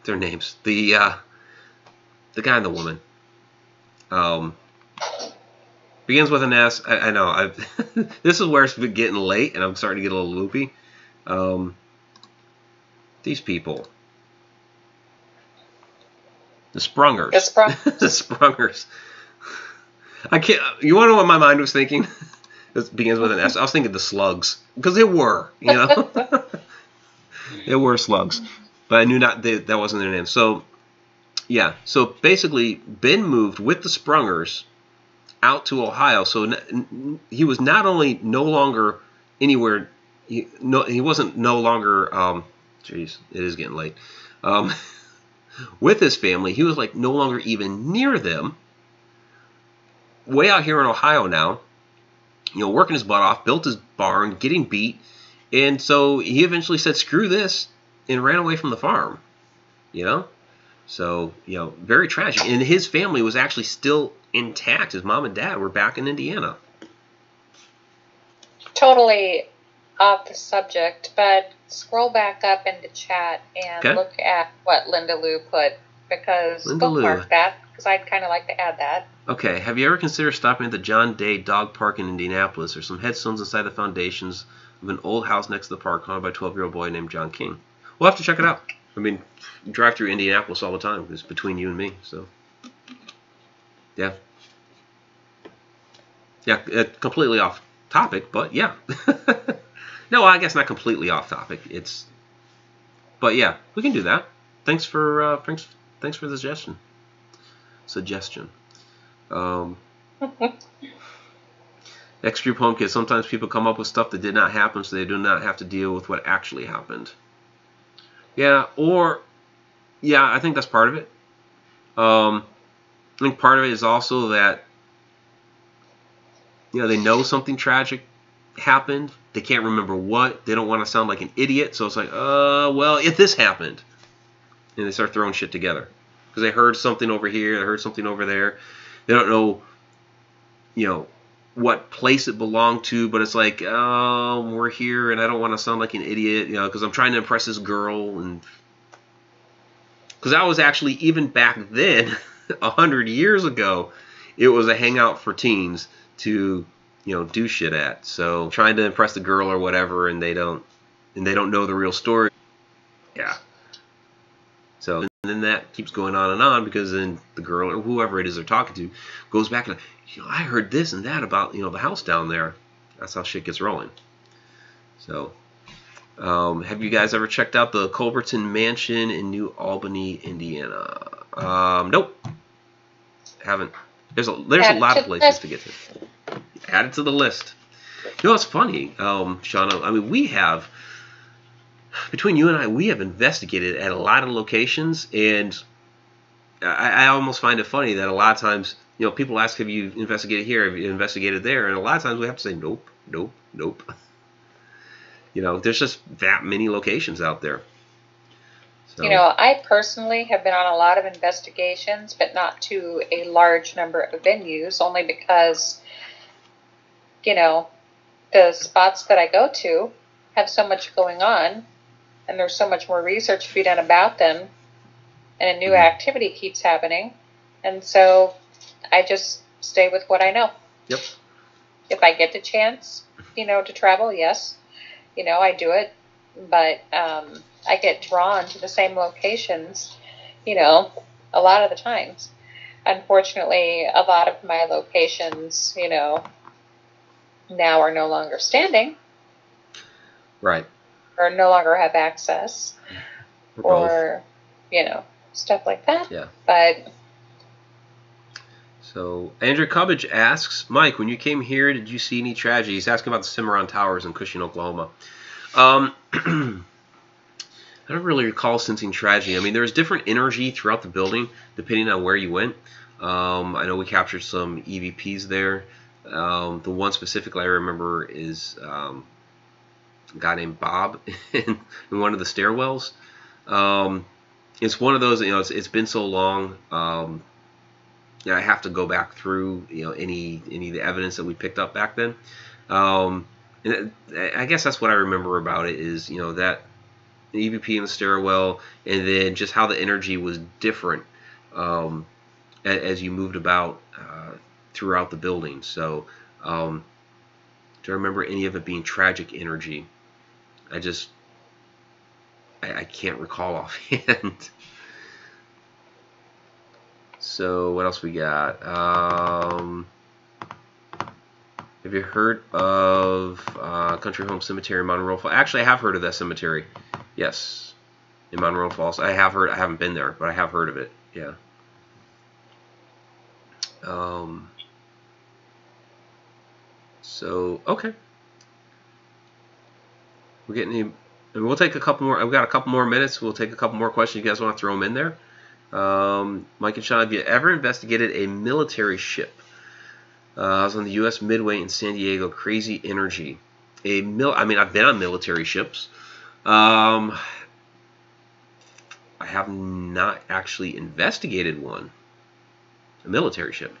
names. The guy and the woman. Begins with an S. I know. This is where it's getting late, and I'm starting to get a little loopy. These people. The Sprungers. The Sprungers. I can't. You want to know what my mind was thinking? It begins with an S. I was thinking the Slugs, because they were, they were slugs, but I knew that wasn't their name. So, yeah. So basically, Ben moved with the Sprungers out to Ohio. So he was not only no longer anywhere. He wasn't no longer. Jeez, it is getting late. With his family, he was like no longer even near them. Way out here in Ohio now, working his butt off, built his barn, getting beat, and so he eventually said, "Screw this," and ran away from the farm. So very tragic. And his family was actually still intact. His mom and dad were back in Indiana. Totally off the subject, but scroll back up into chat and look at what Linda Lou put, because bookmark that, because I'd kind of like to add that. Okay, have you ever considered stopping at the John Day Dog Park in Indianapolis? There's some headstones inside the foundations of an old house next to the park, owned by a 12-year-old boy named John King. We'll have to check it out. I mean, you drive through Indianapolis all the time. It's between you and me, so yeah. Yeah, completely off topic, but yeah. No, I guess not completely off topic. But yeah, we can do that. Thanks for the suggestion. Next group home kids. Sometimes people come up with stuff that did not happen, so they do not have to deal with what actually happened. Yeah, I think that's part of it. I think part of it is also that they know something tragic happened. They can't remember what. They don't want to sound like an idiot, so it's like, well, if this happened, and they start throwing shit together because they heard something over here, they heard something over there. They don't know, what place it belonged to, but it's like, oh, we're here, and I don't want to sound like an idiot, because I'm trying to impress this girl, and because I was actually, even back then, 100 years ago, it was a hangout for teens to do shit at. So trying to impress the girl or whatever, and they don't know the real story. Yeah. So and then that keeps going on and on, because then the girl or whoever it is they're talking to goes back and I heard this and that about the house down there. That's how shit gets rolling. So have you guys ever checked out the Culberton Mansion in New Albany, Indiana? Nope. Haven't. There's a lot of places to get to. Add it to the list. It's funny, Shauna. I mean, we have, between you and I, we have investigated at a lot of locations, and I almost find it funny that a lot of times, people ask, have you investigated here, have you investigated there, and a lot of times we have to say, nope, nope, nope. There's just that many locations out there. So. I personally have been on a lot of investigations, but not to a large number of venues, only because the spots that I go to have so much going on, and there's so much more research to be done about them, and a new activity keeps happening, and so I just stay with what I know. Yep. If I get the chance, to travel, yes, I do it, but I get drawn to the same locations, a lot of the times. Unfortunately, a lot of my locations, now are no longer standing. Right. Or no longer have access. Or stuff like that. Yeah. But. So, Andrew Cubbage asks, Mike, when you came here, did you see any tragedy? He's asking about the Cimarron Towers in Cushing, Oklahoma. I don't really recall sensing tragedy. I mean, there was different energy throughout the building, depending on where you went. I know we captured some EVPs there. The one specifically I remember is a guy named Bob in one of the stairwells. It's one of those, it's been so long. I have to go back through, any of the evidence that we picked up back then. And I guess that's what I remember about it is, that the EVP in the stairwell, and then just how the energy was different as you moved about throughout the building. So, do I remember any of it being tragic energy? I can't recall offhand. So what else we got? Have you heard of Country Home Cemetery in Monroe Falls? Actually, I have heard of that cemetery. Yes, in Monroe Falls. I have heard. I haven't been there, but I have heard of it. Yeah. So okay. We're getting. And we'll take a couple more. I've got a couple more minutes. We'll take a couple more questions. You guys want to throw them in there? Mike and Sean, have you ever investigated a military ship? I was on the U.S. Midway in San Diego. Crazy energy. I mean, I've been on military ships. I have not actually investigated one. A military ship.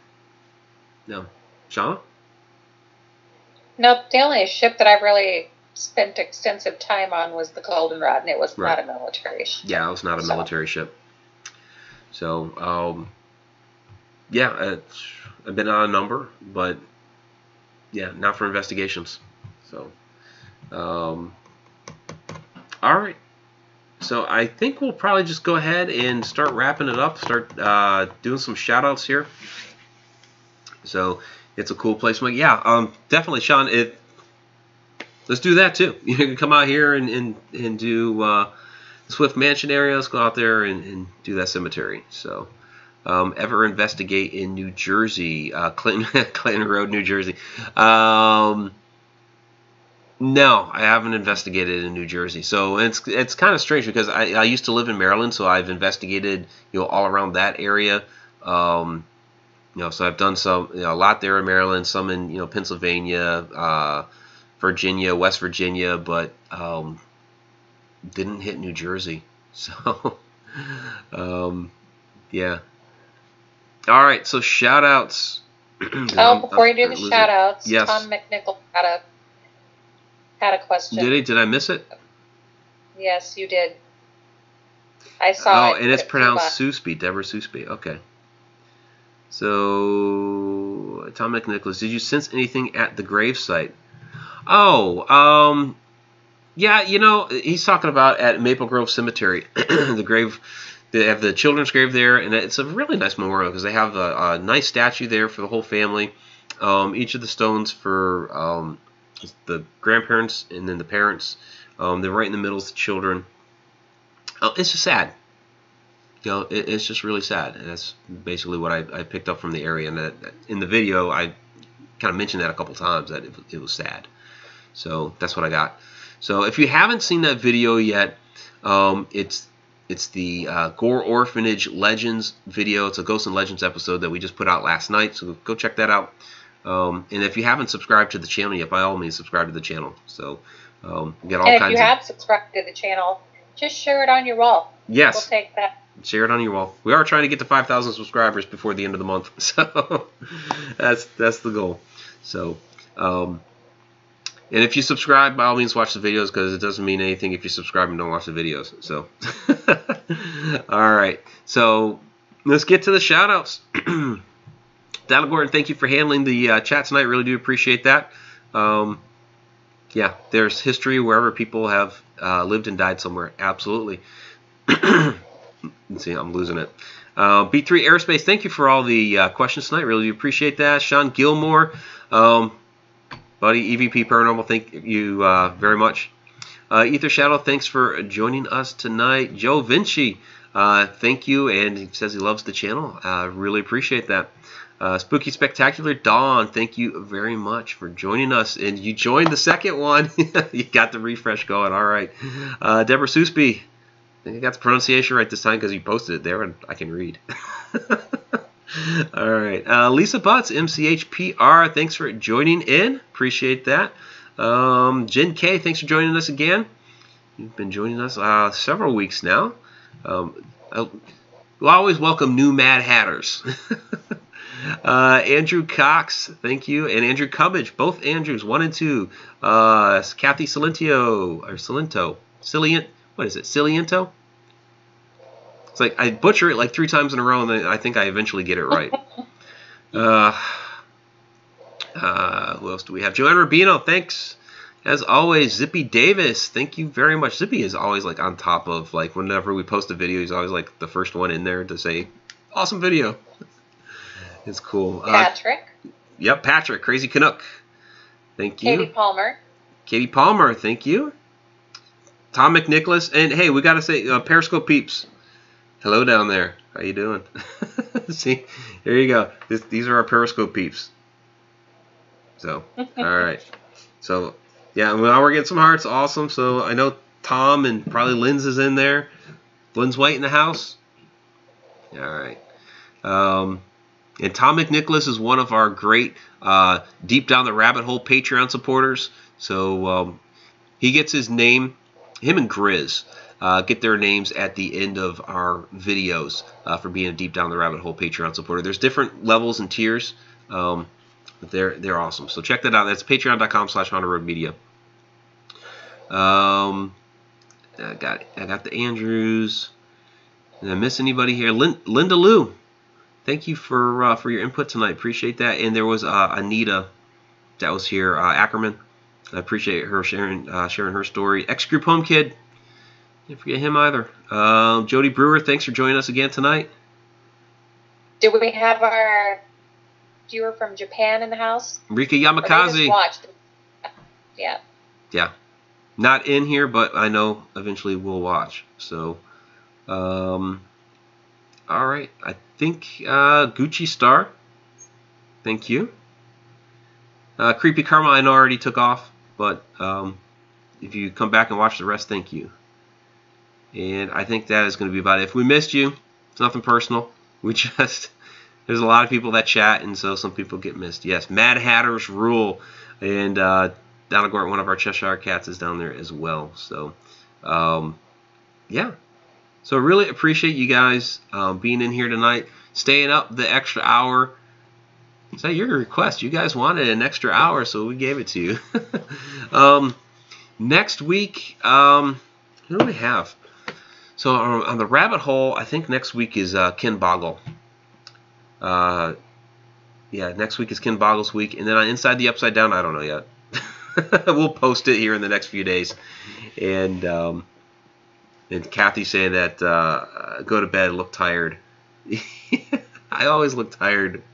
No. Sean? Nope. The only ship that I've really spent extensive time on was the Goldenrod, and it was not a military ship. Yeah, it was not a military ship. So, yeah, I've been on a number, but yeah, not for investigations. So, all right. So I think we'll probably just go ahead and start wrapping it up. Start doing some shout outs here. So it's a cool place. Like, yeah, definitely, Sean. Let's do that too. You can come out here and do Swift Mansion area. Let's go out there and do that cemetery. So, ever investigate in New Jersey, Clinton Road, New Jersey? No, I haven't investigated in New Jersey. So it's kind of strange because I used to live in Maryland, so I've investigated all around that area. So I've done some a lot there in Maryland, some in Pennsylvania, Virginia, West Virginia, but didn't hit New Jersey. So yeah. All right, so shout outs. Before you do the shout outs, yes. Tom McNichol had a question. Did he? Did I miss it? Yes, you did. I saw it. Oh, and it's pronounced Sousby, Deborah Sousby. Okay. So, Tom McNicholas, did you sense anything at the gravesite? Oh, yeah, he's talking about at Maple Grove Cemetery, the grave. They have the children's grave there, and it's a really nice memorial because they have a nice statue there for the whole family. Each of the stones for the grandparents and then the parents. They're right in the middle of the children. It's just sad. It's just really sad. And that's basically what I picked up from the area. And that in the video, I kind of mentioned that a couple times, that it was sad. So that's what I got. So if you haven't seen that video yet, it's the Gore Orphanage Legends video. It's a Ghosts and Legends episode that we just put out last night. So go check that out. And if you haven't subscribed to the channel yet, by all means, subscribe to the channel. So we got all kinds of... And if you have subscribed to the channel, just share it on your wall. Yes. We'll take that. Share it on your wall. We are trying to get to 5,000 subscribers before the end of the month. So that's the goal. So, and if you subscribe, by all means, watch the videos, because it doesn't mean anything if you subscribe and don't watch the videos. So, all right. So let's get to the shout-outs. Donald Gordon, thank you for handling the chat tonight. Really do appreciate that. Yeah, there's history wherever people have lived and died somewhere. Absolutely. Let's see, I'm losing it. B3 Aerospace, thank you for all the questions tonight. Really do appreciate that. Sean Gilmore, buddy, EVP Paranormal, thank you very much. Ether Shadow, thanks for joining us tonight. Joe Vinci, thank you, and he says he loves the channel. Really appreciate that. Spooky Spectacular Dawn, thank you very much for joining us. And you joined the second one. You got the refresh going. All right. Deborah Sousby, I think I got the pronunciation right this time because you posted it there and I can read. All right. Lisa Butts, MCHPR, thanks for joining in. Appreciate that. Jen K, thanks for joining us again. You've been joining us several weeks now. We'll always welcome new Mad Hatters. Andrew Cox, thank you. And Andrew Cubbage, both Andrews, 1 and 2. Kathy Cilento. What is it? Ciliento? It's like I butcher it like 3 times in a row, and then I think I eventually get it right. Who else do we have? Joanne Rubino, thanks. As always, Zippy Davis, thank you very much. Zippy is always like on top of, like, whenever we post a video, he's always like the first one in there to say, awesome video. It's cool. Patrick. Yep, Patrick, Crazy Canuck. Thank you. Katie Palmer, thank you. Tom McNicholas, and hey, we got to say, Periscope peeps. Hello down there. How you doing? See, here you go. These are our Periscope peeps. So, all right. So, yeah, now we're getting some hearts. Awesome. So, I know Tom and probably Lynn's is in there. Lynn's White in the house. All right. And Tom McNicholas is one of our great Deep Down the Rabbit Hole Patreon supporters. So, he gets his name, him and Grizz. Get their names at the end of our videos for being a Deep Down the Rabbit Hole Patreon supporter. There's different levels and tiers, but they're awesome. So check that out. That's patreon.com/HauntedRoadMedia. I got the Andrews. Did I miss anybody here? Linda Lou, thank you for your input tonight. Appreciate that. And there was Anita that was here, Ackerman. I appreciate her sharing her story. X-Group Home Kid. Didn't forget him either. Jody Brewer, thanks for joining us again tonight. Did we have our viewer from Japan in the house? Rika Yamakaze. Yeah. Yeah. Not in here, but I know eventually we'll watch. So, all right. I think Gucci Star. Thank you. Creepy Karma, I know already took off, but if you come back and watch the rest, thank you. And I think that is going to be about it. If we missed you, it's nothing personal. There's a lot of people that chat, and so some people get missed. Yes, Mad Hatters rule. And Donald Gort, one of our Cheshire Cats, is down there as well. So, yeah. So really appreciate you guys being in here tonight, staying up the extra hour. Is that your request? You guys wanted an extra hour, so we gave it to you. Next week, who do we have? So on the rabbit hole, I think next week is Ken Boggle. Yeah, next week is Ken Boggle's week. And then on Inside the Upside Down, I don't know yet. We'll post it here in the next few days. And Kathy saying that go to bed, look tired. I always look tired.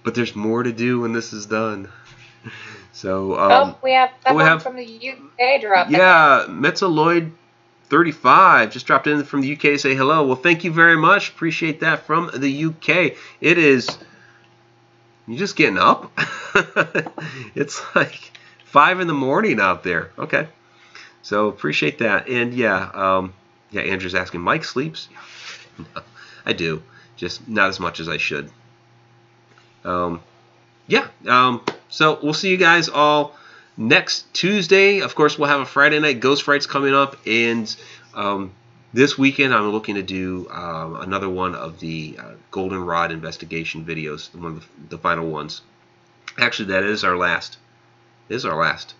But there's more to do when this is done. So we have someone from the UK dropped in. Yeah, Metza Lloyd 35 just dropped in from the UK to say hello. Well, thank you very much. Appreciate that from the UK. It is, you just getting up? It's like 5 in the morning out there. Okay. So appreciate that. And yeah, Andrew's asking, Mike sleeps? I do. Just not as much as I should. So we'll see you guys all next Tuesday. Of course, we'll have a Friday night Ghost Frights coming up, and this weekend I'm looking to do another one of the Goldenrod investigation videos, one of the final ones. Actually, that is our last. This is our last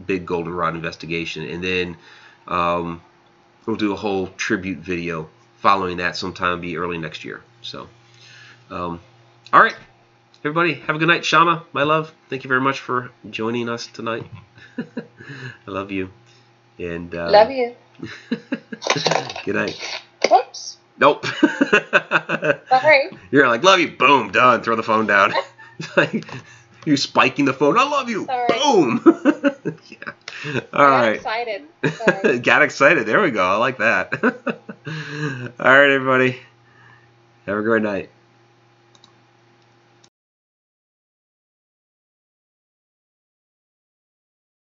big Goldenrod investigation, and then we'll do a whole tribute video following that sometime, be early next year. So, all right. Everybody, have a good night. Shama, my love, thank you very much for joining us tonight. I love you. And love you. Good night. Whoops. Nope. Sorry. You're like, love you. Boom. Done. Throw the phone down. It's like you spiking the phone. I love you. Sorry. Boom. Yeah. All right. Excited. Sorry. Got excited. There we go. I like that. All right, everybody. Have a great night.